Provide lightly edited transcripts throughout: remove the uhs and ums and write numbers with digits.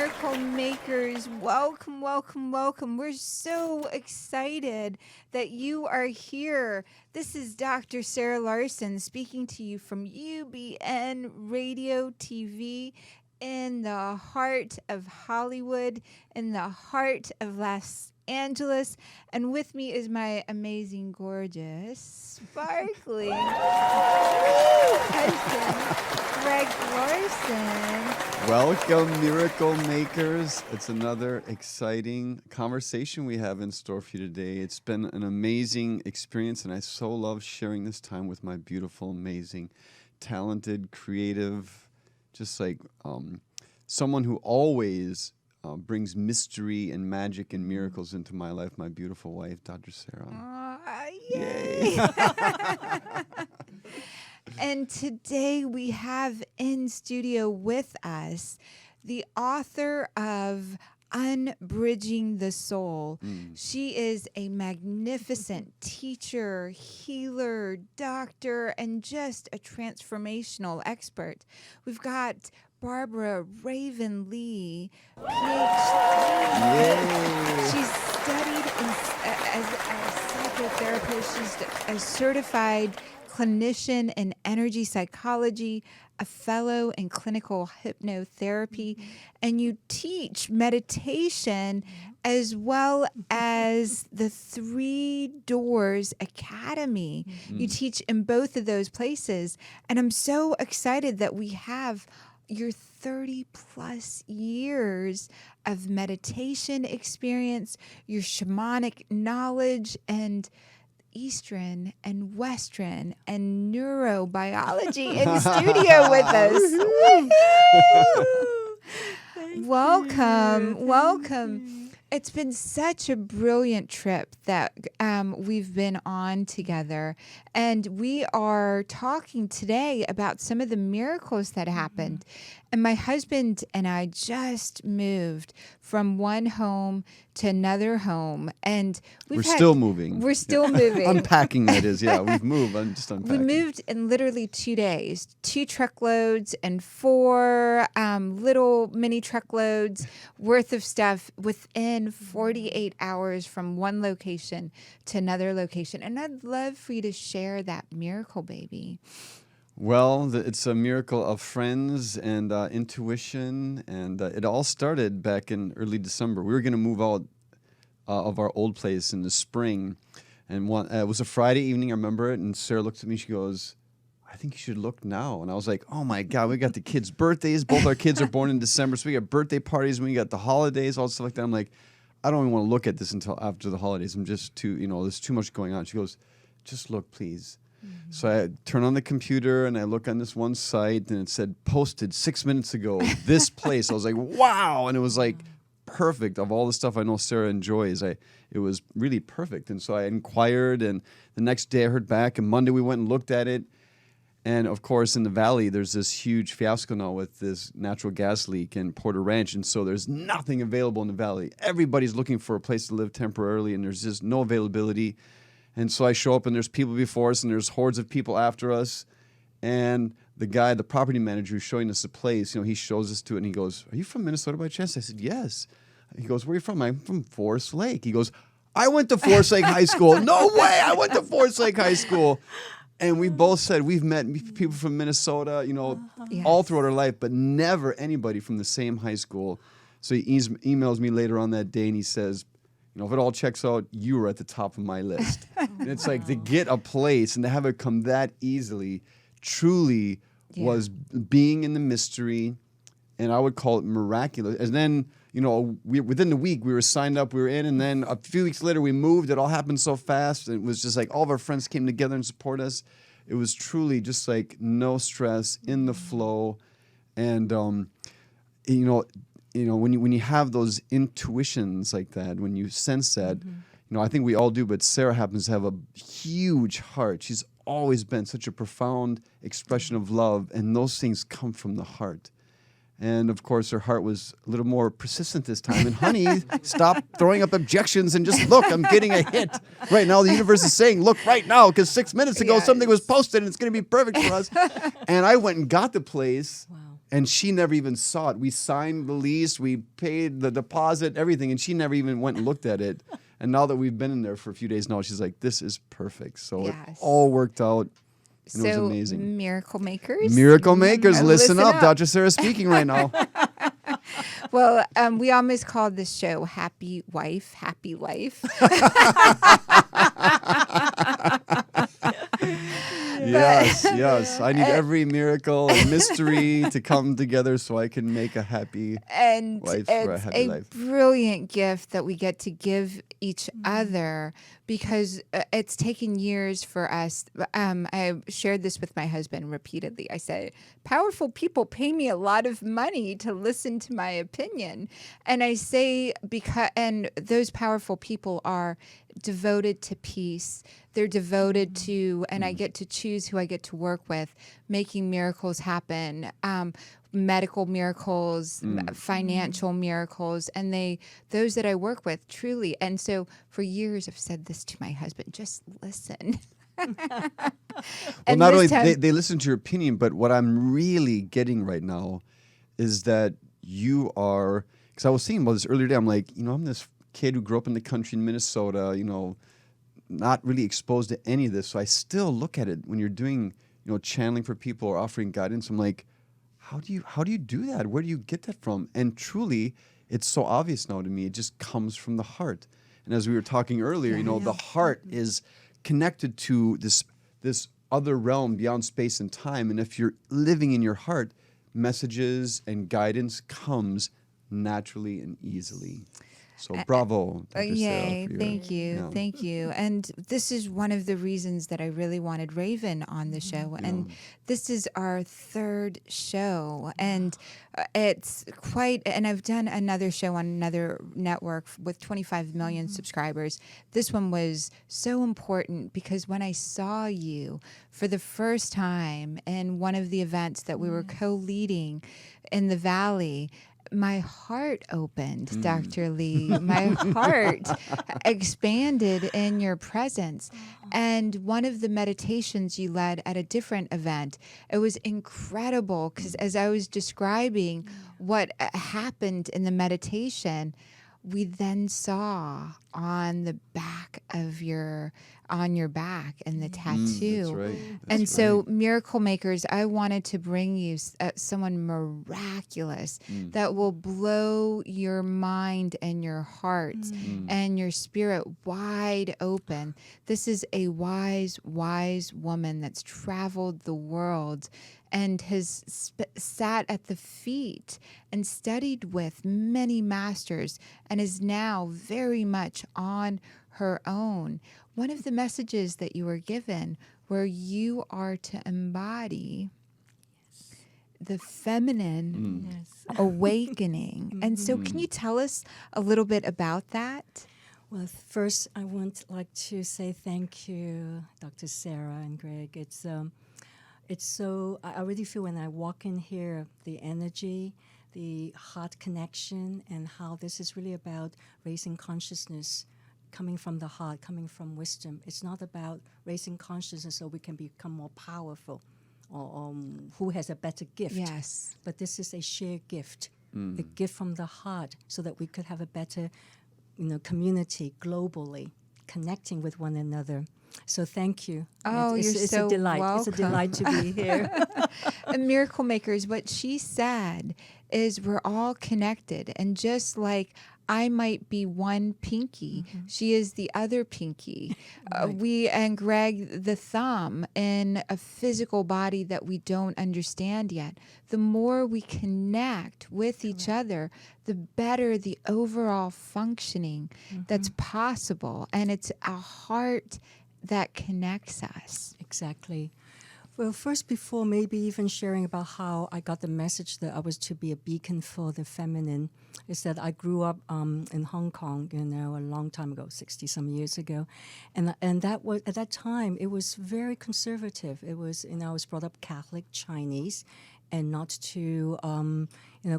miracle makers. Welcome, welcome, welcome. We're so excited that you are here. This is Dr. Sarah Larson speaking to you from UBN Radio TV in the heart of Hollywood, in the heart of Los Angeles. And with me is my amazing, gorgeous, sparkling husband, Greg Larson. Welcome, miracle makers. It's another exciting conversation we have in store for you today. It's been an amazing experience, and I so love sharing this time with my beautiful, amazing, talented, creative, just like someone who always brings mystery and magic and miracles into my life, my beautiful wife, Dr. Sarah. Yay! And today we have in studio with us the author of Unbinding the Soul. She is a magnificent teacher, healer, doctor, and just a transformational expert. We've got Barbara Raven Lee, Ph.D. Yay. She's studied as a psychotherapist. She's a certified clinician in energy psychology, a fellow in clinical hypnotherapy, and you teach meditation as well as the Three Doors Academy. You teach in both of those places, and I'm so excited that we have your 30 plus years of meditation experience, your shamanic knowledge, and Eastern and Western and neurobiology in studio with us. Welcome, welcome. It's been such a brilliant trip that we've been on together. And we are talking today about some of the miracles that happened. And my husband and I just moved from one home to another home. And we're still moving. We're still moving. Unpacking, that is. Yeah, we've moved. I'm just unpacking. We moved in literally 2 days, 2 truckloads and 4 little mini truckloads worth of stuff within 48 hours from one location to another location. And I'd love for you to share that miracle, baby. Well, it's a miracle of friends and intuition, and it all started back in early December. We were going to move out of our old place in the spring, and it was a Friday evening, I remember it, and Sarah looked at me, she goes, I think you should look now. And I was like, oh my God, we got the kids' birthdays. Both our kids are born in December, so we got birthday parties, and we got the holidays, all stuff like that. I'm like, I don't even want to look at this until after the holidays. I'm just too, there's too much going on. She goes, just look, please. So I turn on the computer and I look on this one site and it said posted 6 minutes ago, this place. I was like, wow. And it was like perfect of all the stuff I know Sarah enjoys. It was really perfect. And so I inquired, and the next day I heard back, and Monday we went and looked at it. And of course in the valley, there's this huge fiasco now with this natural gas leak in Porter Ranch. And so there's nothing available in the valley. Everybody's looking for a place to live temporarily, and there's just no availability. And so I show up, and there's people before us, and there's hordes of people after us. And the guy, the property manager who's showing us the place, he shows us to it, and he goes, are you from Minnesota by chance? I said, yes. He goes, where are you from? I'm from Forest Lake. He goes, I went to Forest Lake High School. No way, I went to Forest Lake High School. And we both said we've met people from Minnesota, all throughout our life, but never anybody from the same high school. So he emails me later on that day, and he says, if it all checks out, you were at the top of my list. And it's like to get a place and to have it come that easily truly was being in the mystery, and I would call it miraculous. And then, within the week, we were signed up, we were in, and then a few weeks later we moved. It all happened so fast. And it was just like all of our friends came together and support us. It was truly just like no stress, in the flow. And, when you have those intuitions like that, when you sense that, I think we all do, but Sarah happens to have a huge heart. She's always been such a profound expression of love, and those things come from the heart. And of course, her heart was a little more persistent this time. And honey, stop throwing up objections and just look, I'm getting a hit. Right now, the universe is saying, look right now, because 6 minutes ago, something was posted and it's going to be perfect for us. And I went and got the place. Wow. And she never even saw it. We signed the lease, we paid the deposit, everything, and she never even went and looked at it. And now that we've been in there for a few days now, she's like, this is perfect. So it Yes. all worked out, and it was So, amazing. miracle makers. Miracle makers, listen up. up. Dr. Sarah speaking right now. Well, we almost called this show Happy Wife, Happy Life. Yes. I need every miracle and mystery to come together so I can make a happy And wife for a it's happy a life. brilliant gift that we get to give each other, because it's taken years for us. I shared this with my husband repeatedly. I said, powerful people pay me a lot of money to listen to my opinion. And I say, and those powerful people are devoted to peace. They're devoted to, and I get to choose who I get to work with, making miracles happen. Medical miracles, financial miracles, and those that I work with truly. And so for years I've said this to my husband, just listen. Well, not only they listen to your opinion, but what I'm really getting right now is that you are, because I was thinking about this earlier today, I'm like, I'm this kid who grew up in the country in Minnesota, not really exposed to any of this. So I still look at it when you're doing, channeling for people or offering guidance. I'm like, how do you do that? Where do you get that from? And truly, it's so obvious now to me. It just comes from the heart. And as we were talking earlier, the heart is connected to this other realm beyond space and time. And if you're living in your heart, messages and guidance comes naturally and easily. So bravo, Dr. Sarah. Yay, thank you. And this is one of the reasons that I really wanted Raven on the show. And this is our third show. And it's and I've done another show on another network with 25 million subscribers. This one was so important because when I saw you for the first time in one of the events that we were co-leading in the Valley, my heart opened, Dr. Lee. My heart expanded in your presence. And one of the meditations you led at a different event, it was incredible because as I was describing what happened in the meditation, we then saw on the back of on your back and the tattoo. That's right. And so, Miracle Makers, I wanted to bring you someone miraculous that will blow your mind and your heart and your spirit wide open. This is a wise, wise woman that's traveled the world and has sat at the feet and studied with many masters and is now very much on her own. One of the messages that you were given where you are to embody the feminine awakening. And so can you tell us a little bit about that? Well, first, I like to say thank you, Dr. Sarah and Greg. It's so, I really feel when I walk in here, the energy, the heart connection, and how this is really about raising consciousness, coming from the heart, coming from wisdom. It's not about raising consciousness so we can become more powerful or who has a better gift. Yes. But this is a shared gift, a gift from the heart so that we could have a better community globally, connecting with one another. So thank you. Oh, it's so a delight. welcome. It's a delight to be here. And Miracle Makers, what she said is we're all connected. And just like I might be one pinky, she is the other pinky. Right. We and Greg the thumb in a physical body that we don't understand yet. The more we connect with each other, the better the overall functioning that's possible. And it's a heart that connects us. Exactly. Well, first, before maybe even sharing about how I got the message that I was to be a beacon for the feminine, is that I grew up in Hong Kong, a long time ago, 60-some years ago, and that was at that time it was very conservative. It was I was brought up Catholic, Chinese, and not to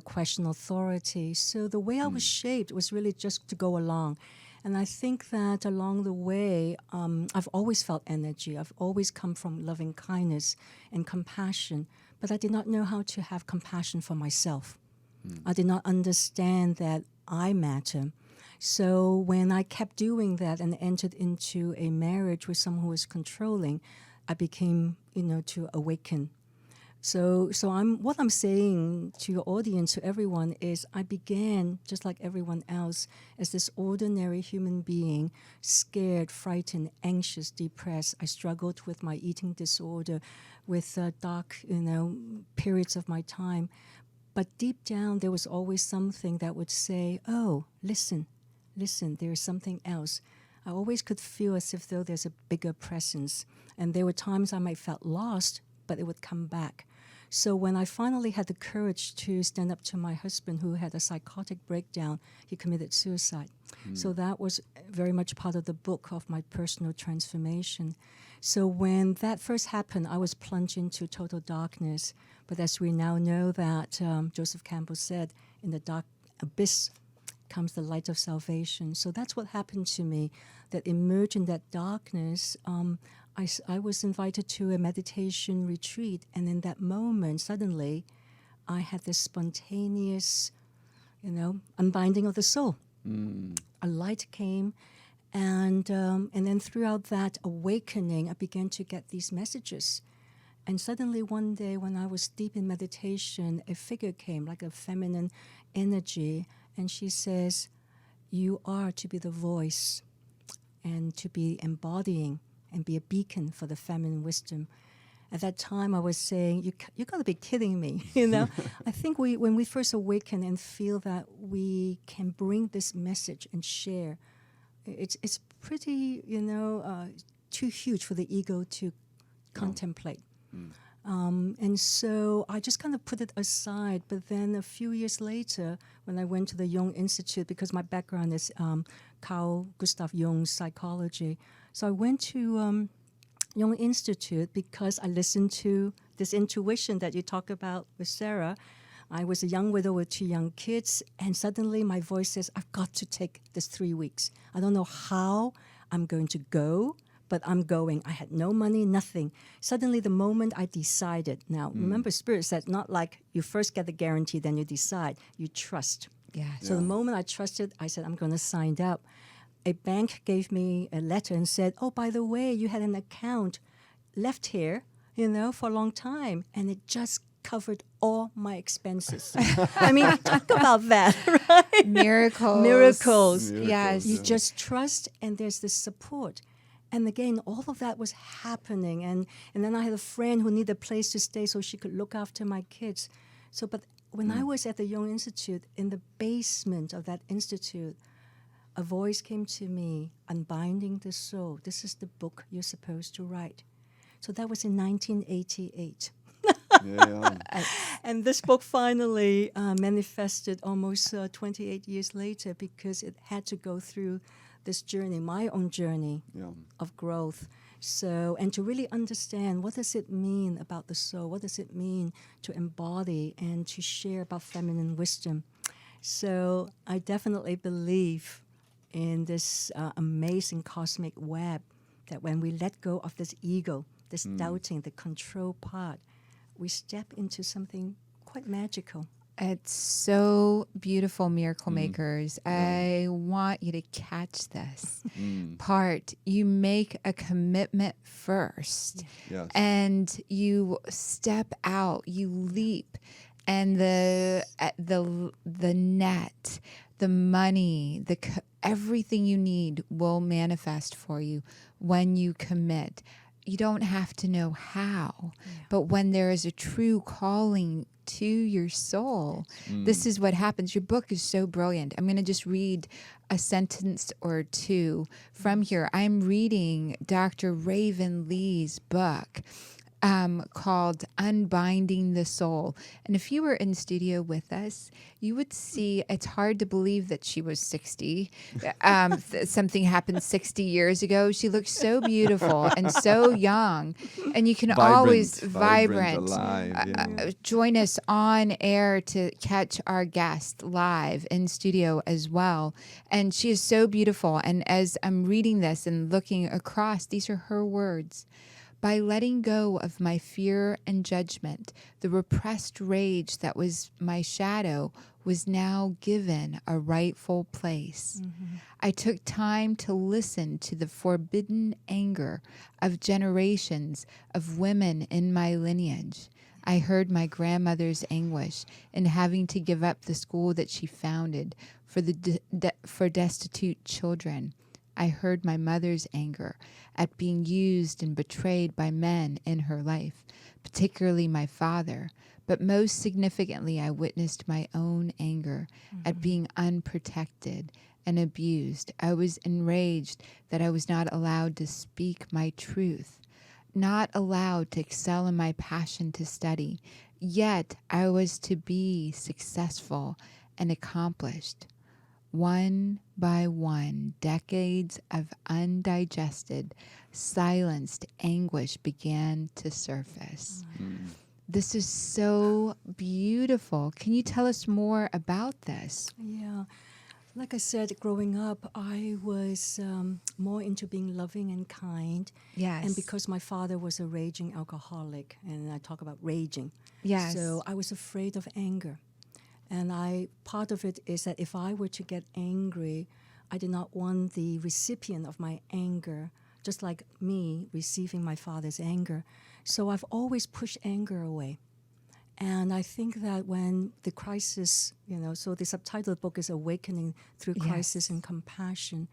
question authority. So the way I was shaped was really just to go along. And I think that along the way, I've always felt energy. I've always come from loving kindness and compassion. but I did not know how to have compassion for myself. I did not understand that I matter. So when I kept doing that and entered into a marriage with someone who was controlling, I became, to awaken. So what I'm saying to your audience, to everyone, is I began, just like everyone else, as this ordinary human being, scared, frightened, anxious, depressed. I struggled with my eating disorder, with dark, periods of my time. But deep down, there was always something that would say, oh, listen, there's something else. I always could feel as if though there's a bigger presence. And there were times I might felt lost, but it would come back. So when I finally had the courage to stand up to my husband, who had a psychotic breakdown, he committed suicide. So that was very much part of the book of my personal transformation. So when that first happened, I was plunged into total darkness. But as we now know that Joseph Campbell said, in the dark abyss comes the light of salvation. So that's what happened to me, that emerged in that darkness. I was invited to a meditation retreat, and in that moment, suddenly, I had this spontaneous, unbinding of the soul. A light came, and then throughout that awakening, I began to get these messages. And suddenly one day, when I was deep in meditation, a figure came, like a feminine energy, and she says, "You are to be the voice and to be embodying and be a beacon for the feminine wisdom." At that time, I was saying, you got to be kidding me, I think when we first awaken and feel that we can bring this message and share, it's pretty, too huge for the ego to contemplate. And so I just kind of put it aside. But then a few years later, when I went to the Jung Institute, because my background is Carl Gustav Jung's psychology, so I went to Jung Institute because I listened to this intuition that you talk about with Sarah. I was a young widow with 2 young kids, and suddenly my voice says, I've got to take this 3 weeks. I don't know how I'm going to go, but I'm going. I had no money, nothing. Suddenly, the moment I decided, now remember, Spirit said, not like you first get the guarantee, then you decide. You trust. So the moment I trusted, I said, I'm going to sign up. A bank gave me a letter and said, oh, by the way, you had an account left here, for a long time. And it just covered all my expenses. I mean, talk about that, right? Miracles. Yes. You just trust, and there's this support. And again, all of that was happening. And then I had a friend who needed a place to stay so she could look after my kids. But when I was at the Jung Institute, in the basement of that institute, a voice came to me, Unbinding the Soul. This is the book you're supposed to write. So that was in 1988. And this book finally manifested almost 28 years later, because it had to go through this journey, my own journey of growth. So, and to really understand, what does it mean about the soul? What does it mean to embody and to share about feminine wisdom? So I definitely believe in this amazing cosmic web, that when we let go of this ego, this doubting, the control part, we step into something quite magical. It's so beautiful, Miracle Makers. I want you to catch this part. You make a commitment first, and you step out, you leap, and the net, the money, everything you need will manifest for you when you commit. You don't have to know how, but when there is a true calling to your soul, this is what happens. Your book is so brilliant. I'm going to just read a sentence or two from here. I'm reading Dr. Raven Lee's book called Unbinding the Soul. And if you were in studio with us, you would see it's hard to believe that she was 60. Something happened 60 years ago. She looks so beautiful and so young. And you can always vibrant, alive, join us on air to catch our guest live in studio as well. And she is so beautiful. And as I'm reading this and looking across, these are her words. By letting go of my fear and judgment, the repressed rage that was my shadow was now given a rightful place. I took time to listen to the forbidden anger of generations of women in my lineage. I heard my grandmother's anguish in having to give up the school that she founded for destitute children. I heard my mother's anger at being used and betrayed by men in her life, particularly my father. But most significantly, I witnessed my own anger at being unprotected and abused. I was enraged that I was not allowed to speak my truth, not allowed to excel in my passion to study, yet I was to be successful and accomplished. One by one, decades of undigested, silenced anguish began to surface. This is so beautiful. Can you tell us more about this? Yeah. Like I said, growing up, I was more into being loving and kind. Yes. And because my father was a raging alcoholic, and I talk about raging. Yes. So I was afraid of anger. And part of it is that if I were to get angry, I did not want the recipient of my anger, just like me receiving my father's anger. So I've always pushed anger away. And I think that when the crisis, so the subtitle of the book is Awakening Through Crisis and Compassion.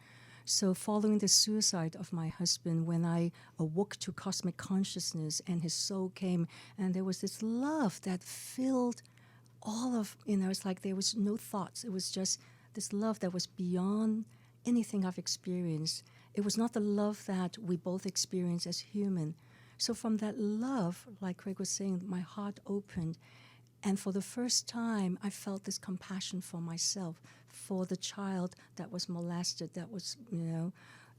So following the suicide of my husband, when I awoke to cosmic consciousness and his soul came, and there was this love that filled all of, it's like there was no thoughts. It was just this love that was beyond anything I've experienced. It was not the love that we both experience as human. So from that love, like Craig was saying, my heart opened. And for the first time, I felt this compassion for myself, for the child that was molested, that was,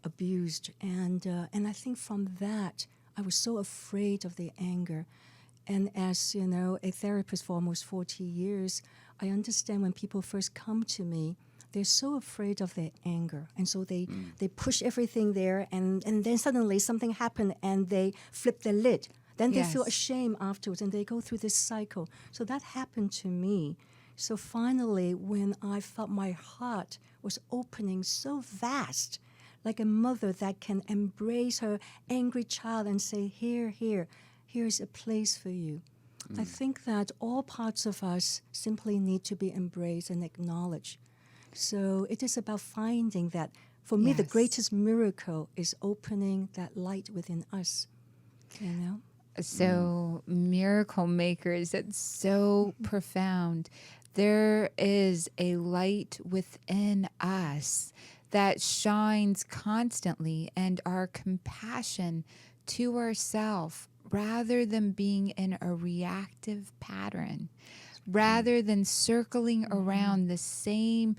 abused. And I think from that, I was so afraid of the anger. And as, a therapist for almost 40 years, I understand when people first come to me, they're so afraid of their anger. And so they push everything there, and then suddenly something happened and they flip the lid. Then they feel ashamed afterwards, and they go through this cycle. So that happened to me. So finally, when I felt my heart was opening so vast, like a mother that can embrace her angry child and say, here's a place for you. I think that all parts of us simply need to be embraced and acknowledged. So it is about finding that, for me, the greatest miracle is opening that light within us, So miracle makers, it's so profound. There is a light within us that shines constantly, and our compassion to ourselves, rather than being in a reactive pattern, rather than circling around the same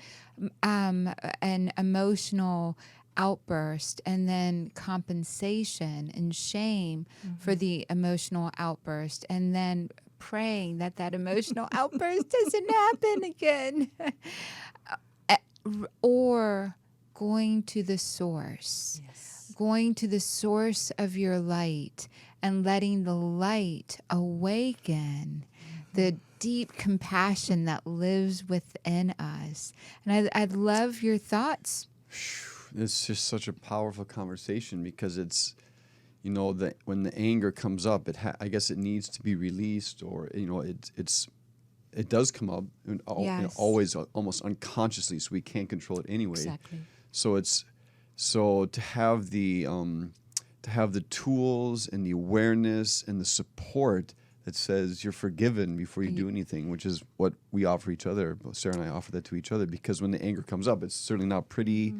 an emotional outburst and then compensation and shame for the emotional outburst, and then praying that emotional outburst doesn't happen again, or going to the source. Going to the source of your light and letting the light awaken the deep compassion that lives within us. And I'd love your thoughts. It's just such a powerful conversation, because it's, that when the anger comes up, I guess it needs to be released, or it does come up, always almost unconsciously, so we can't control it anyway. Exactly. So to have the tools and the awareness and the support that says you're forgiven before you do anything, which is what we offer each other. Sarah and I offer that to each other, because when the anger comes up, it's certainly not pretty.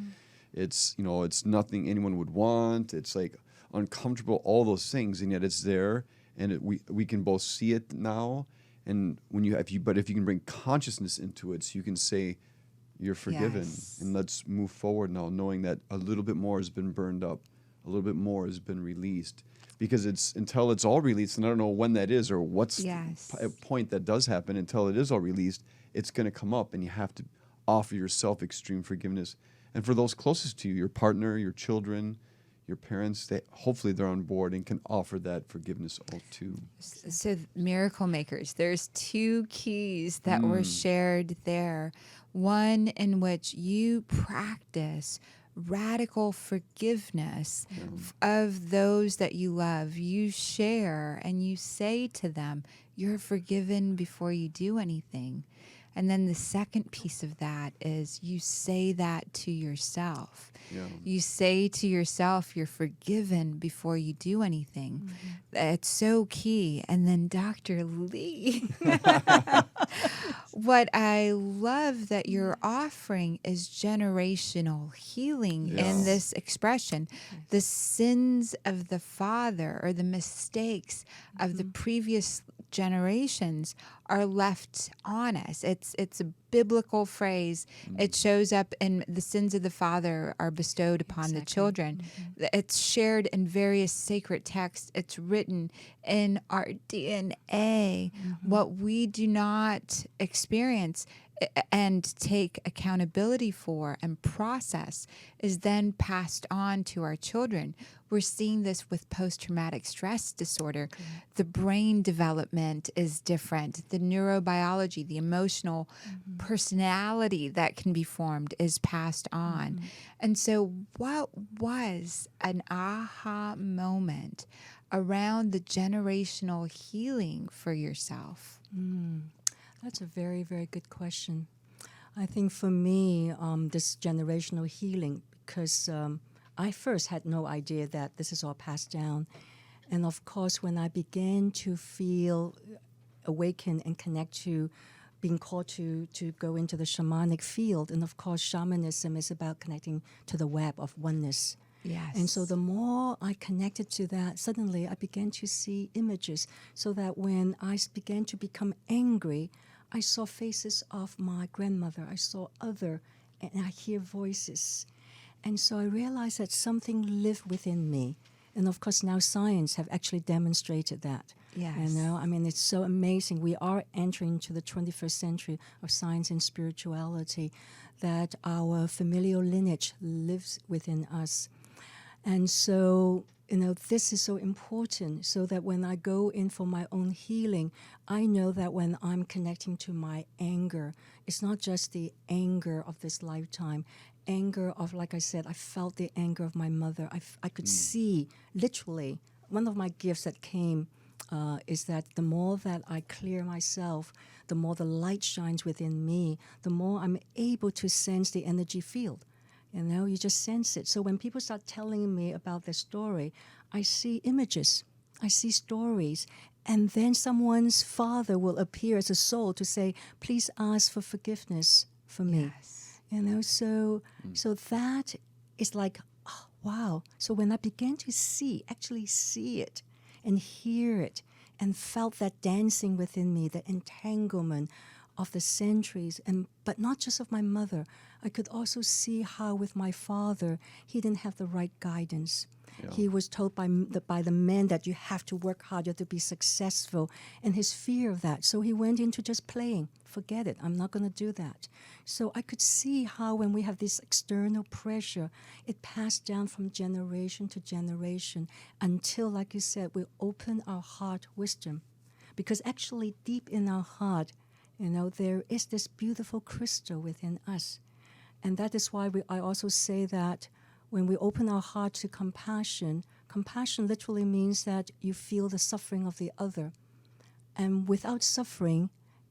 It's it's nothing anyone would want. It's like uncomfortable, all those things, and yet it's there, and we can both see it now. And if you can bring consciousness into it, so you can say, you're forgiven, and let's move forward now, knowing that a little bit more has been burned up, a little bit more has been released. Because until it's all released, and I don't know when that is or what's the point that does happen, until it is all released, it's going to come up, and you have to offer yourself extreme forgiveness. And for those closest to you, your partner, your children, your parents, hopefully they're on board and can offer that forgiveness all too. So, miracle makers, there's two keys that were shared there. One in which you practice radical forgiveness of those that you love. You share and you say to them, you're forgiven before you do anything. And then the second piece of that is you say that to yourself. Yeah. You say to yourself, you're forgiven before you do anything. It's so key. And then Dr. Lee, what I love that you're offering is generational healing in this expression. The sins of the father or the mistakes of the previous generations are left on us. It's a biblical phrase. It shows up in the sins of the father are bestowed upon the children. It's shared in various sacred texts. It's written in our DNA. What we do not experience and take accountability for and process is then passed on to our children. We're seeing this with post-traumatic stress disorder. The brain development is different. The neurobiology, the emotional personality that can be formed is passed on. And so what was an aha moment around the generational healing for yourself? That's a very, very good question. I think for me, this generational healing, because I first had no idea that this is all passed down. And of course, when I began to feel awaken and connect to being called to go into the shamanic field, and of course, shamanism is about connecting to the web of oneness. Yes. And so the more I connected to that, suddenly I began to see images, so that when I began to become angry, I saw faces of my grandmother, I saw and I hear voices. And so I realized that something lived within me. And of course, now science have actually demonstrated that. Yes. You know, I mean, it's so amazing. We are entering into the 21st century of science and spirituality, that our familial lineage lives within us. And so, you know, this is so important, so that when I go in for my own healing, I know that when I'm connecting to my anger, it's not just the anger of this lifetime, anger of, like I said, I felt the anger of my mother. I could see, literally, one of my gifts that came is that the more that I clear myself, the more the light shines within me, the more I'm able to sense the energy field. You know, you just sense it. So when people start telling me about their story, I see images, I see stories, and then someone's father will appear as a soul to say, please ask for forgiveness for me. Yes. You know, so that is like, oh, wow. So when I began to actually see it and hear it, and felt that dancing within me, the entanglement of the centuries, but not just of my mother. I could also see how with my father, he didn't have the right guidance. Yeah. He was told by the men that you have to work hard, you have to be successful, and his fear of that. So he went into just playing. Forget it, I'm not going to do that. So I could see how when we have this external pressure, it passed down from generation to generation until, like you said, we open our heart wisdom. Because actually deep in our heart, you know, there is this beautiful crystal within us. And that is why I also say that when we open our heart to compassion, compassion literally means that you feel the suffering of the other. And without suffering,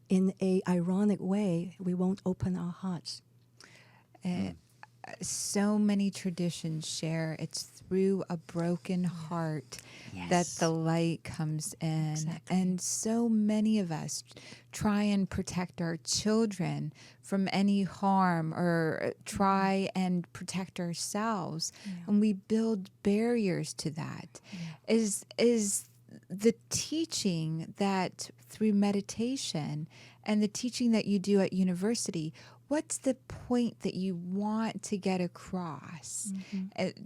in a ironic way, we won't open our hearts. So many traditions share it's through a broken heart that the light comes in. Exactly. And so many of us try and protect our children from any harm or try and protect ourselves. Yeah. And we build barriers to that. Is the teaching that through meditation and the teaching that you do at university, what's the point that you want to get across?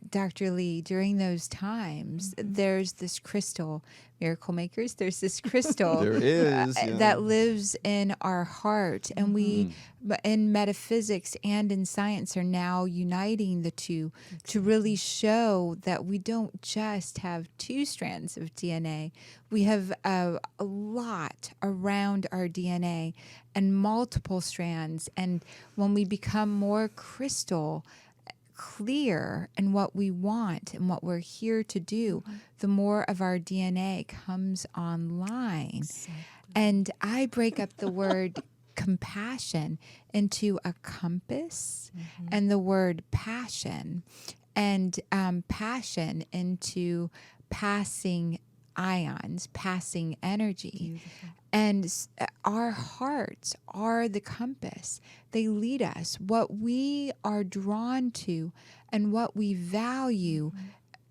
Dr. Lee, during those times, there's this crystal, miracle makers, there's this crystal There is, yeah. that lives in our heart. And we, in metaphysics and in science, are now uniting the two to really show that we don't just have two strands of DNA. We have a lot around our DNA and multiple strands. And when we become more crystal clear in what we want and what we're here to do, the more of our DNA comes online. And I break up the word compassion into a compass and the word passion, and passion into passing ions, passing energy. Beautiful. And our hearts are the compass. They lead us. What we are drawn to and what we value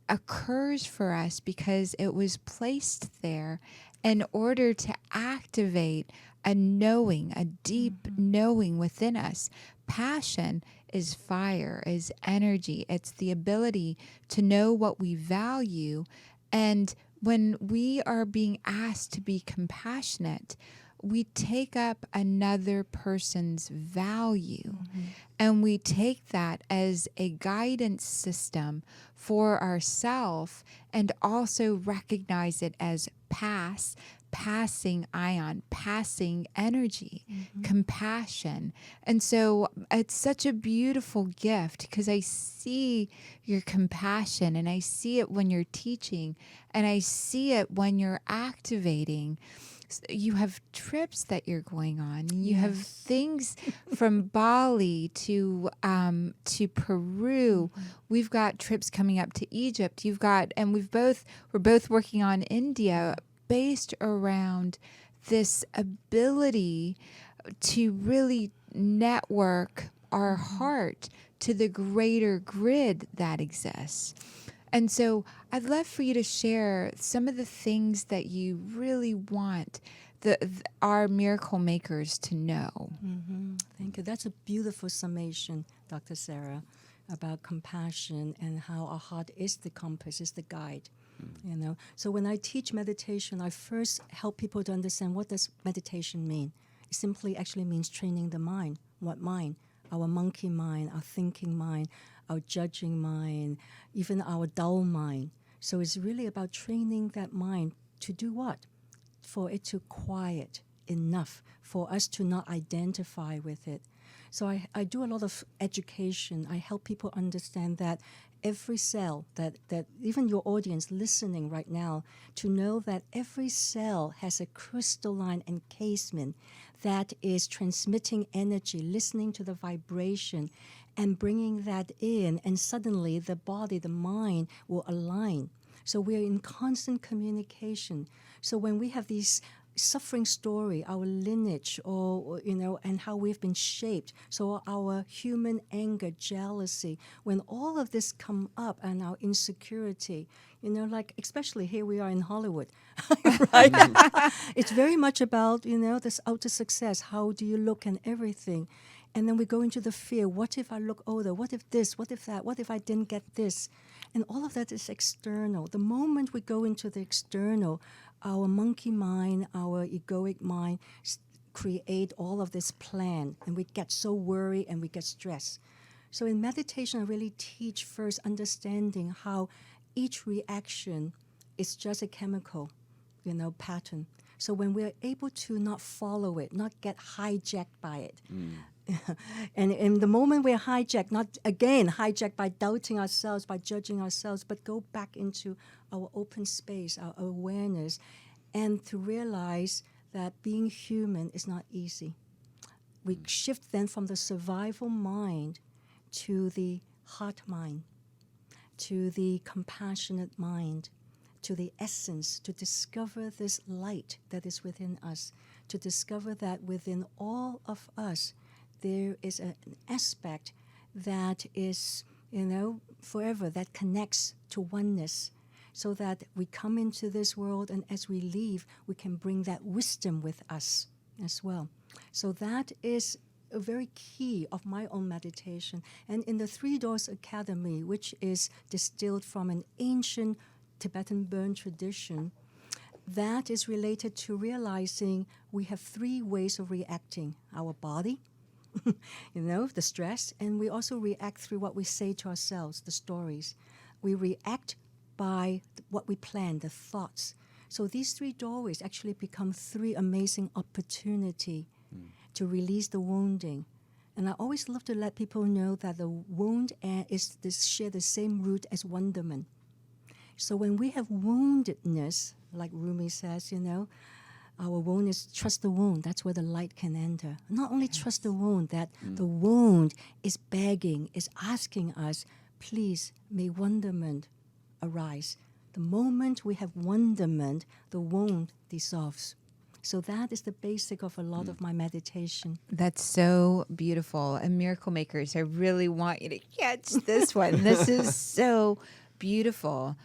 occurs for us because it was placed there in order to activate a knowing, a deep knowing within us. Passion is fire, is energy. It's the ability to know what we value. And when we are being asked to be compassionate, we take up another person's value and we take that as a guidance system for ourselves, and also recognize it as passing ion, passing energy, compassion. And so it's such a beautiful gift because I see your compassion, and I see it when you're teaching, and I see it when you're activating. You have trips that you're going on. You have things from Bali to Peru. We've got trips coming up to Egypt. You've got, and we're both working on India, based around this ability to really network our heart to the greater grid that exists. And so I'd love for you to share some of the things that you really want our miracle makers to know. Thank you. That's a beautiful summation, Dr. Sarah, about compassion and how our heart is the compass, is the guide. You know, so when I teach meditation, I first help people to understand, what does meditation mean. It simply actually means training the mind. What mind? Our monkey mind, our thinking mind, our judging mind, even our dull mind. So it's really about training that mind to do what? For it to quiet enough for us to not identify with it. So I do a lot of education. I help people understand that every cell, that even your audience listening right now, to know that every cell has a crystalline encasement that is transmitting energy, listening to the vibration, and bringing that in, and suddenly the body, the mind will align. So we're in constant communication. So when we have these suffering story, our lineage, or and how we've been shaped, so our human anger, jealousy, when all of this come up, and our insecurity, like especially here we are in Hollywood, right? It's very much about this outer success. How do you look and everything? And then we go into the fear. What if I look older? What if this? What if that? What if I didn't get this? And all of that is external. The moment we go into the external, our monkey mind, our egoic mind create all of this plan, and we get so worried and we get stressed. So in meditation, I really teach first understanding how each reaction is just a chemical, pattern. So when we're able to not follow it, not get hijacked by it, and in the moment we're hijacked, not again hijacked by doubting ourselves, by judging ourselves, but go back into our open space, our awareness, and to realize that being human is not easy. We shift then from the survival mind to the heart mind, to the compassionate mind, to the essence, to discover this light that is within us, to discover that within all of us there is an aspect that is, forever, that connects to oneness, so that we come into this world, and as we leave, we can bring that wisdom with us as well. So that is a very key of my own meditation. And in the Three Doors Academy, which is distilled from an ancient Tibetan Burn tradition, that is related to realizing we have three ways of reacting: our body, the stress, and we also react through what we say to ourselves, the stories. We react by what we plan, the thoughts. So these three doorways actually become three amazing opportunities to release the wounding. And I always love to let people know that the wound share the same root as wonderment. So when we have woundedness, like Rumi says, our wound is trust the wound. That's where the light can enter. Not only trust the wound, that the wound is begging, is asking us, please, may wonderment arise. The moment we have wonderment, the wound dissolves. So that is the basic of a lot of my meditation. That's so beautiful. And Miracle Makers, I really want you to catch this one. This is so beautiful.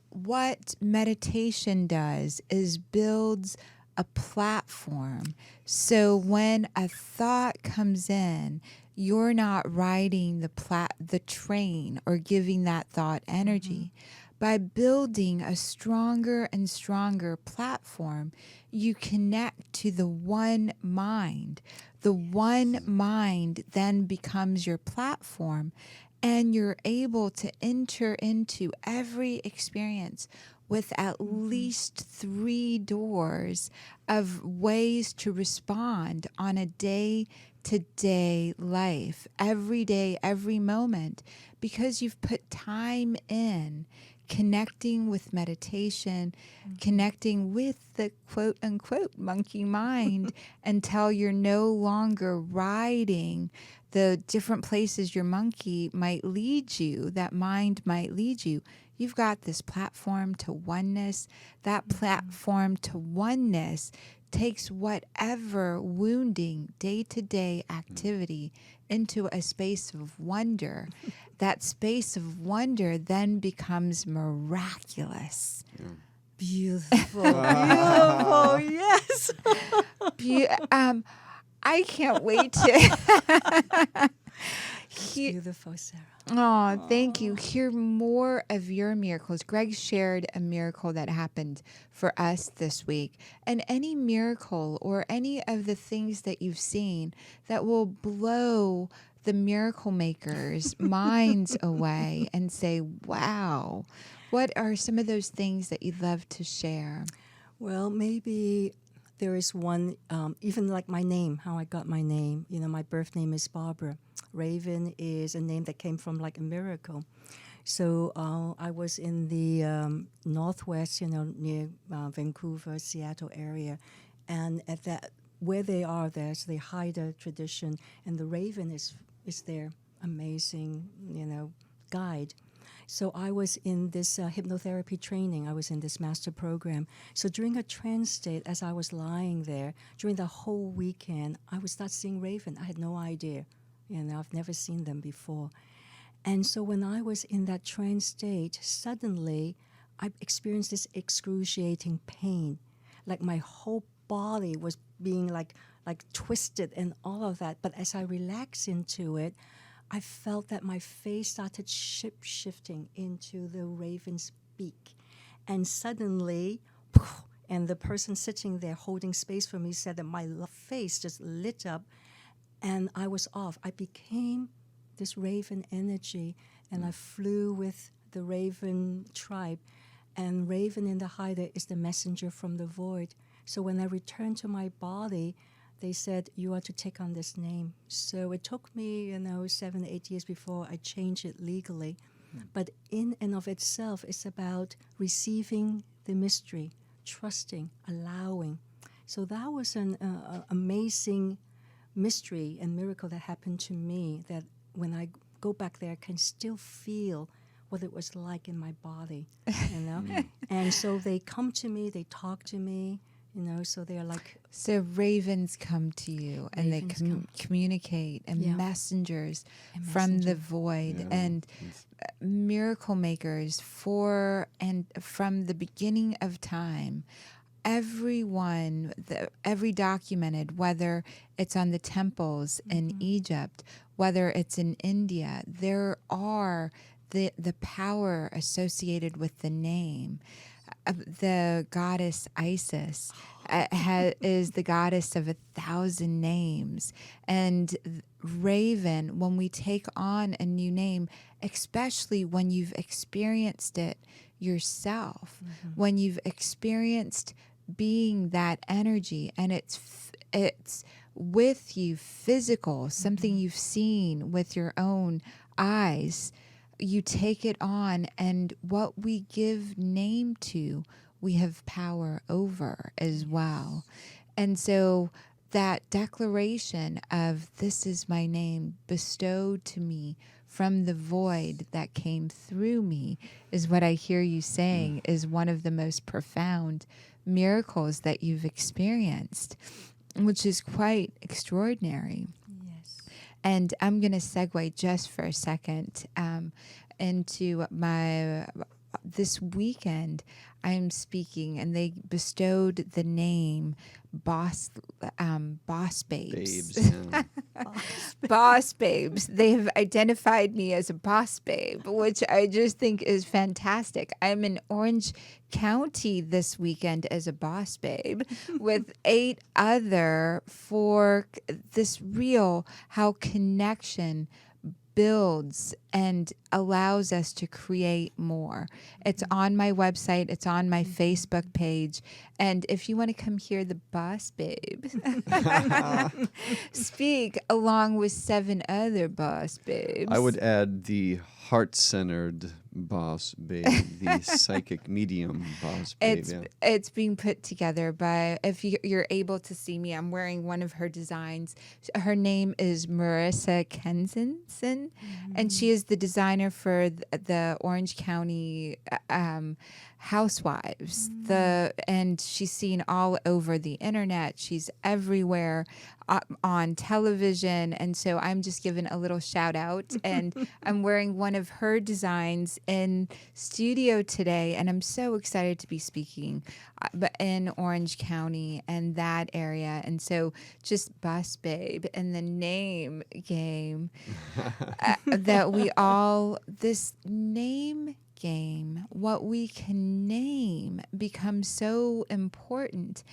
What meditation does is builds a platform. So when a thought comes in, you're not riding the train or giving that thought energy. By building a stronger and stronger platform, you connect to the one mind. The one mind then becomes your platform, and you're able to enter into every experience with at least 3 doors of ways to respond on a day-to-day life, every day, every moment, because you've put time in connecting with meditation, connecting with the quote-unquote monkey mind until you're no longer riding the different places your monkey might lead you, that mind might lead you. You've got this platform to oneness. That platform to oneness takes whatever wounding day-to-day activity into a space of wonder. That space of wonder then becomes miraculous. Yeah. Beautiful. Beautiful. Yes. I can't wait to Beautiful, Sarah. Oh, thank you. Hear more of your miracles. Greg shared a miracle that happened for us this week. And any miracle or any of the things that you've seen that will blow the miracle makers' minds away and say, wow, what are some of those things that you'd love to share? Well, maybe there is one, even like my name, how I got my name. My birth name is Barbara. Raven is a name that came from like a miracle. So I was in the Northwest, near Vancouver, Seattle area. And at that, where they are, there's the Haida tradition, and the raven is their amazing, guide. So I was in this hypnotherapy training. I was in this master program. So during a trance state, as I was lying there, during the whole weekend, I would start seeing raven. I had no idea. I've never seen them before. And so when I was in that trance state, suddenly I experienced this excruciating pain. Like my whole body was being like twisted and all of that. But as I relaxed into it, I felt that my face started shifting into the raven's beak. And suddenly, and the person sitting there holding space for me said that my face just lit up and I was off. I became this raven energy and I flew with the raven tribe. And raven in the Haida is the messenger from the void. So when I returned to my body, they said, you are to take on this name. So it took me, 7, 8 years before I changed it legally. But in and of itself, it's about receiving the mystery, trusting, allowing. So that was an amazing mystery and miracle that happened to me, that when I go back there, I can still feel what it was like in my body, And so they come to me, they talk to me, so they're like... So ravens come to you and they communicate and messengers from the void and miracle makers from the beginning of time every documented, whether it's on the temples in Egypt, whether it's in India, there are the power associated with the name. The goddess Isis is the goddess of 1,000 names. And Raven, when we take on a new name, especially when you've experienced it yourself, when you've experienced being that energy and it's with you physical, something you've seen with your own eyes, you take it on, and what we give name to, we have power over as well. And so that declaration of this is my name bestowed to me from the void that came through me is what I hear you saying is one of the most profound miracles that you've experienced, which is quite extraordinary. Yes. And I'm going to segue just for a second into this weekend. I'm speaking, and they bestowed the name Boss Babes. Yeah. Boss Babes. They've identified me as a boss babe, which I just think is fantastic. I'm in Orange County this weekend as a boss babe with 8 other for this real how connection builds and allows us to create more. It's on my website. It's on my Facebook page. And if you want to come hear the boss babe speak along with 7 other boss babes. I would add the heart-centered boss babe, the psychic medium boss babe. It's being put together by, if you're able to see me, I'm wearing one of her designs. Her name is Marissa Tenzin, and she is the designer for the Orange County housewives. And she's seen all over the internet. She's everywhere on television. And so I'm just giving a little shout out. And I'm wearing one of her designs in studio today. And I'm so excited to be speaking in Orange County and that area. And so just Boss Babe and the name game that we all, this name game, what we can name becomes so important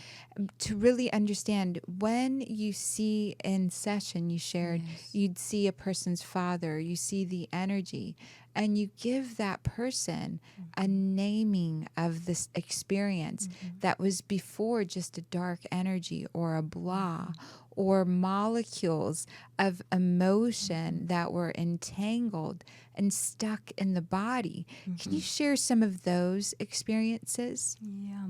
to really understand. When you see in session, you shared, you'd see a person's father, you see the energy, and you give that person a naming of this experience that was before just a dark energy or a blah or molecules of emotion that were entangled and stuck in the body. Can you share some of those experiences? Yeah.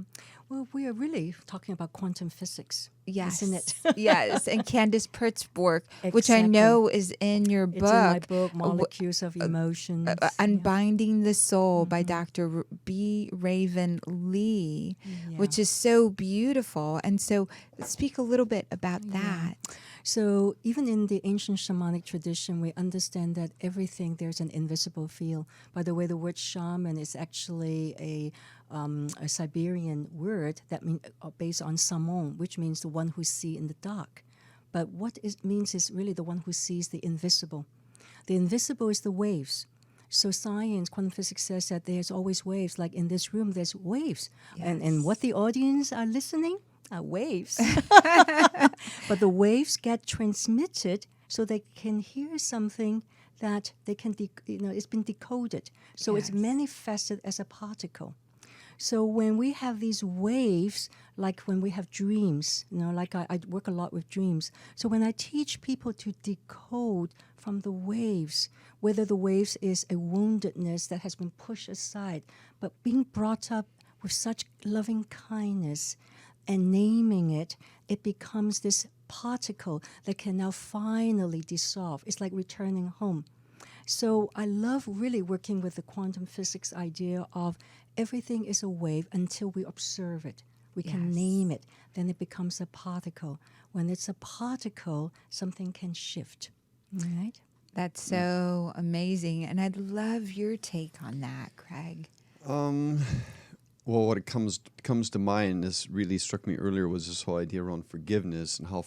Well, we are really talking about quantum physics, Yes. isn't it? Yes. And Candace Pritt's work, which I know is in your book. It's in my book, Molecules of Emotions. Unbinding the Soul by Dr. B. Raven Lee, which is so beautiful. And so speak a little bit about that. So even in the ancient shamanic tradition, we understand that everything, there's an invisible field. By the way, the word shaman is actually a Siberian word that means based on samon, which means the one who sees in the dark. But what it means is really the one who sees the invisible. The invisible is the waves. So science, quantum physics says that there's always waves. Like in this room, there's waves. And what the audience are listening are waves. But the waves get transmitted so they can hear something that they can, it's been decoded. So it's manifested as a particle. So when we have these waves, like when we have dreams, like I work a lot with dreams. So when I teach people to decode from the waves, whether the waves is a woundedness that has been pushed aside, but being brought up with such loving kindness and naming it, it becomes this particle that can now finally dissolve. It's like returning home. So I love really working with the quantum physics idea of everything is a wave until we observe it. We can name it. Then it becomes a particle. When it's a particle, something can shift. Right? That's so amazing. And I'd love your take on that, Craig. Well, what it comes to mind, this really struck me earlier, was this whole idea around forgiveness and how,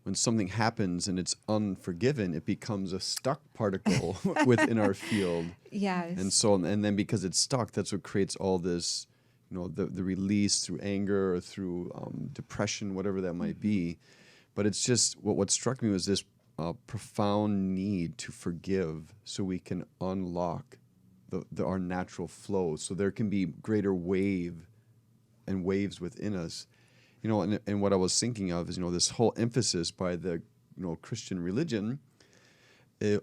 when something happens and it's unforgiven, it becomes a stuck particle within our field. Yes. And then because it's stuck, that's what creates all this, the release through anger or through depression, whatever that might be. But it's just, what struck me was this profound need to forgive so we can unlock our natural flow, so there can be greater waves within us. And what I was thinking of is, this whole emphasis by the, Christian religion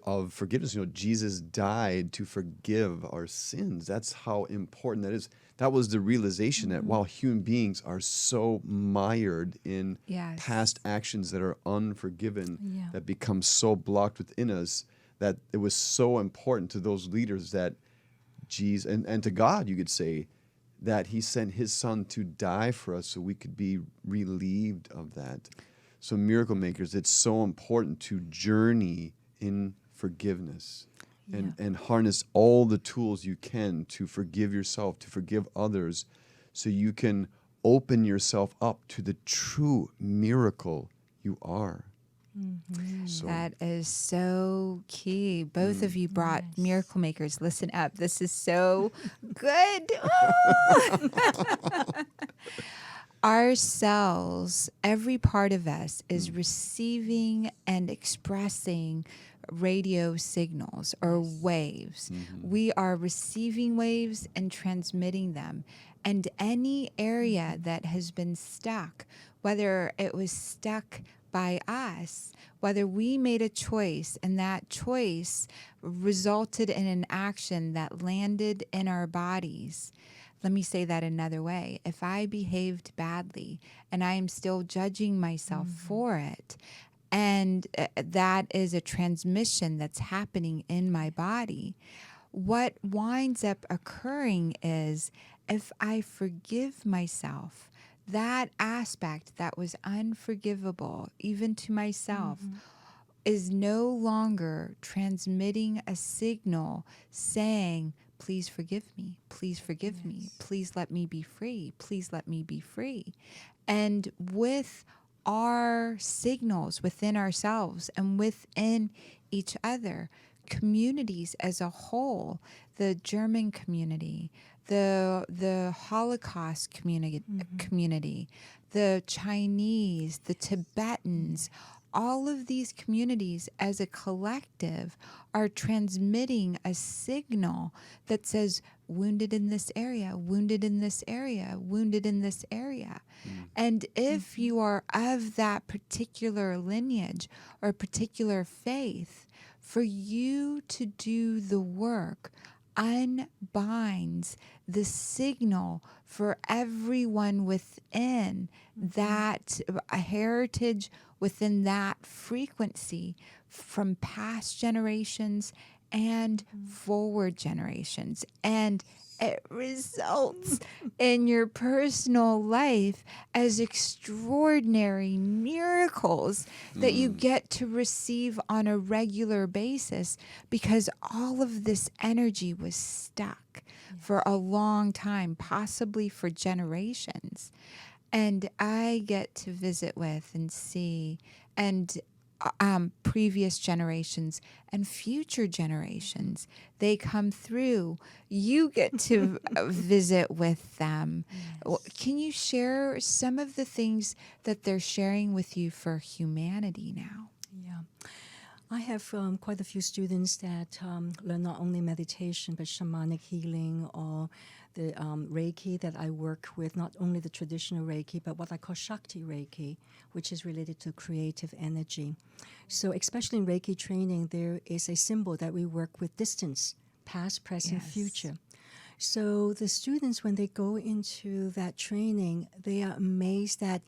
of forgiveness. Jesus died to forgive our sins. That's how important that is. That was the realization that, wow, human beings are so mired in Yes. past actions that are unforgiven, Yeah. that become so blocked within us, that it was so important to those leaders that Jesus, and to God, you could say, that he sent his son to die for us so we could be relieved of that. So miracle makers, it's so important to journey in forgiveness and harness all the tools you can to forgive yourself, to forgive others, so you can open yourself up to the true miracle you are. So, That is so key. Both of you brought miracle makers. Listen up. This is so good. Our cells, every part of us is receiving and expressing radio signals or waves. We are receiving waves and transmitting them. And any area that has been stuck, whether it was stuck by us, whether we made a choice and that choice resulted in an action that landed in our bodies. Let me say that another way. If I behaved badly and I am still judging myself for it, and that is a transmission that's happening in my body, what winds up occurring is, if I forgive myself, that aspect that was unforgivable, even to myself, is no longer transmitting a signal saying, please forgive me, please forgive me, please let me be free, please let me be free. And with our signals within ourselves and within each other, communities as a whole, the German community, the Holocaust community, the Chinese, the Tibetans, all of these communities as a collective are transmitting a signal that says, wounded in this area, wounded in this area, wounded in this area. And if you are of that particular lineage or particular faith, for you to do the work unbinds the signal for everyone within that a heritage, within that frequency, from past generations and forward generations. And it results in your personal life as extraordinary miracles that you get to receive on a regular basis, because all of this energy was stuck for a long time, possibly for generations. And I get to visit with and see, and previous generations and future generations, they come through. You get to visit with them. Can you share some of the things that they're sharing with you for humanity now? Yeah. I have quite a few students that learn not only meditation, but shamanic healing, or the Reiki that I work with, not only the traditional Reiki, but what I call Shakti Reiki, which is related to creative energy. So especially in Reiki training, there is a symbol that we work with distance, past, present, future. So the students, when they go into that training, they are amazed that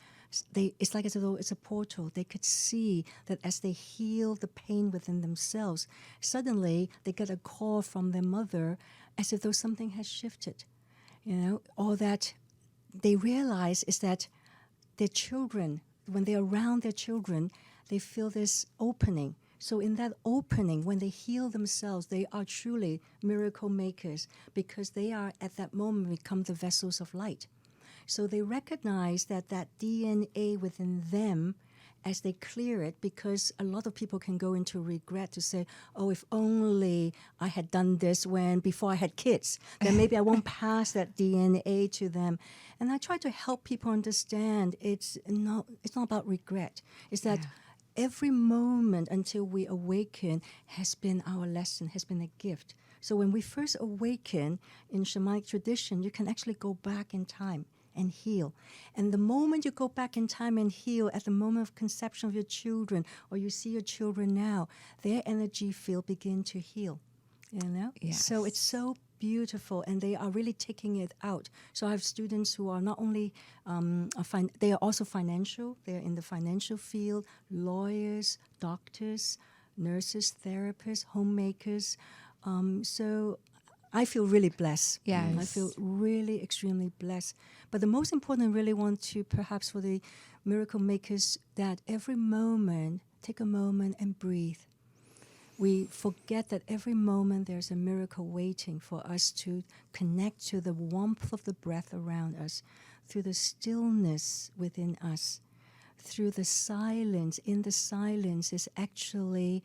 it's like as though it's a portal. They could see that as they heal the pain within themselves, suddenly they get a call from their mother, as if though something has shifted. Or that they realize is that their children, when they're around their children, they feel this opening. So in that opening, when they heal themselves, they are truly miracle makers because they are at that moment become the vessels of light. So they recognize that DNA within them, as they clear it, because a lot of people can go into regret to say, oh, if only I had done this before I had kids, then maybe I won't pass that DNA to them. And I try to help people understand it's not about regret. It's that every moment until we awaken has been our lesson, has been a gift. So when we first awaken in shamanic tradition, you can actually go back in time and heal. And the moment you go back in time and heal, at the moment of conception of your children, or you see your children now, their energy field begin to heal. You know? Yes. So it's so beautiful, and they are really taking it out. So I have students who are not only, they are also financial, they're in the financial field, lawyers, doctors, nurses, therapists, homemakers. So I feel really blessed. Yes. I feel really extremely blessed. But the most important, I really want to, perhaps for the miracle makers, that every moment, take a moment and breathe. We forget that every moment there's a miracle waiting for us to connect to the warmth of the breath around us, through the stillness within us, through the silence. In the silence is actually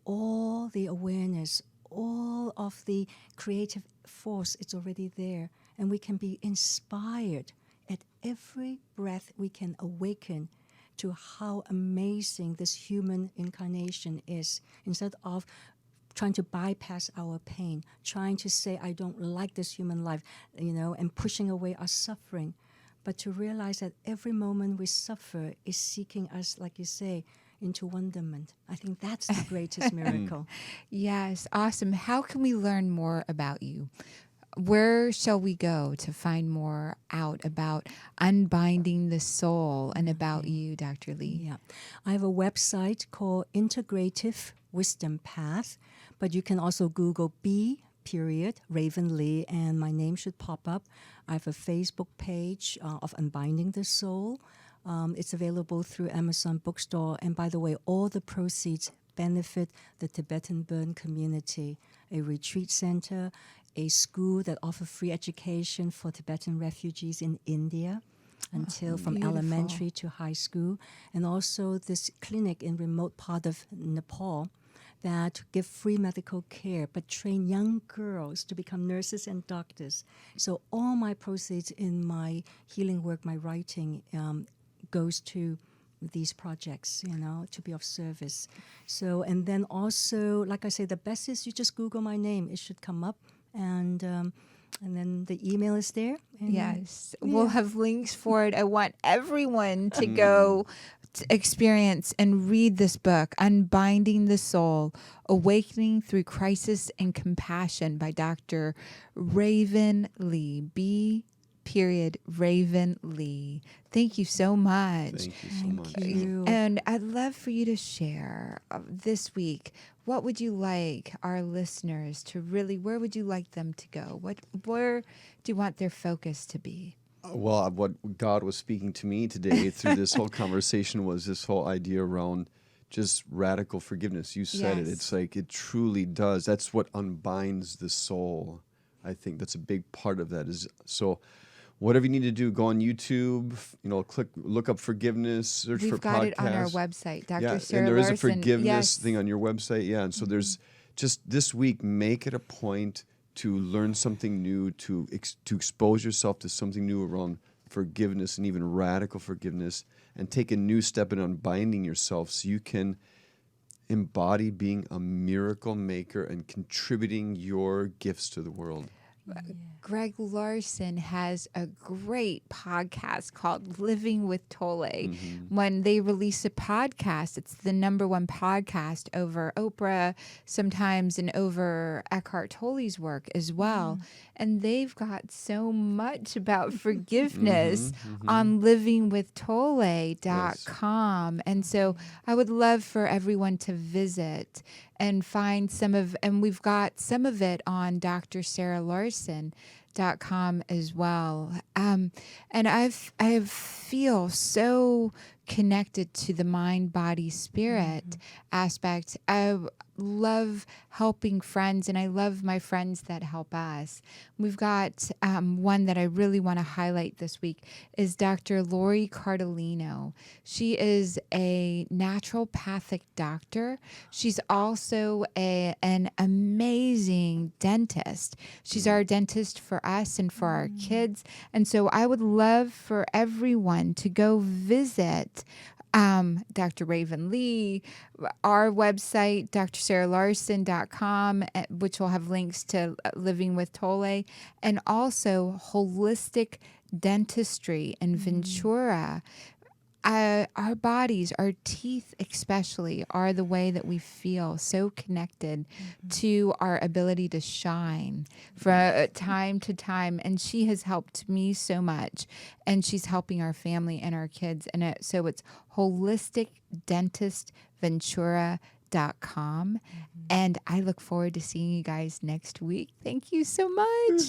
all the awareness, all of the creative force. It's already there. And we can be inspired at every breath. We can awaken to how amazing this human incarnation is, instead of trying to bypass our pain, trying to say, I don't like this human life, and pushing away our suffering. But to realize that every moment we suffer is seeking us, like you say, into wonderment. I think that's the greatest miracle. Yes, awesome. How can we learn more about you? Where shall we go to find more out about unbinding the soul and about you, Dr. Lee? Yeah. I have a website called Integrative Wisdom Path, but you can also Google Raven Lee, and my name should pop up. I have a Facebook page of Unbinding the Soul. It's available through Amazon Bookstore. And by the way, all the proceeds benefit the Tibetan Burn community, a retreat center, a school that offers free education for Tibetan refugees in India from beautiful. elementary to high school, and also this clinic in remote part of Nepal that give free medical care but train young girls to become nurses and doctors. So all my proceeds in my healing work, my writing, goes to these projects, to be of service. So, and then also, like I say, the best is you just Google my name. It should come up. And then the email is there. And Yes. We'll have links for it. I want everyone to go to experience and read this book, Unbinding the Soul, Awakening Through Crisis and Compassion by Dr. Raven Lee. Raven Lee. Thank you so much. Thank you so much. Thank you. And I'd love for you to share this week, what would you like our listeners to really, where would you like them to go? Where do you want their focus to be? Well, what God was speaking to me today through this whole conversation was this whole idea around just radical forgiveness. You said it. Yes. It's like it truly does. That's what unbinds the soul. I think that's a big part of that. So whatever you need to do, go on YouTube, look up forgiveness, search for podcasts. We've got it on our website, Dr. Yeah, Sarah and there is Larson. a forgiveness Yes. thing on your website. Yeah, and so there's just this week, make it a point to learn something new, to expose yourself to something new around forgiveness and even radical forgiveness, and take a new step in unbinding yourself so you can embody being a miracle maker and contributing your gifts to the world. Greg Larson has a great podcast called Living with Tolle. Mm-hmm. When they release a podcast, it's the #1 podcast over Oprah, sometimes, and over Eckhart Tolle's work as well. And they've got so much about forgiveness on livingwithtolle.com. And so I would love for everyone to visit and find and we've got some of it on Dr. Sarah Larson. com as well. And I feel so connected to the mind, body, spirit aspect. I love helping friends, and I love my friends that help us. We've got one that I really want to highlight this week is Dr. Lori Cardellino. She is a naturopathic doctor. She's also an amazing dentist. She's our dentist for us and for our kids. And so I would love for everyone to go visit Dr. Raven Lee, our website, drsarahlarson.com, which will have links to Living with Tole, and also Holistic Dentistry in Ventura. Our bodies, our teeth especially, are the way that we feel so connected to our ability to shine from time to time. And she has helped me so much. And she's helping our family and our kids. And so it's holisticdentistventura.com. And I look forward to seeing you guys next week. Thank you so much.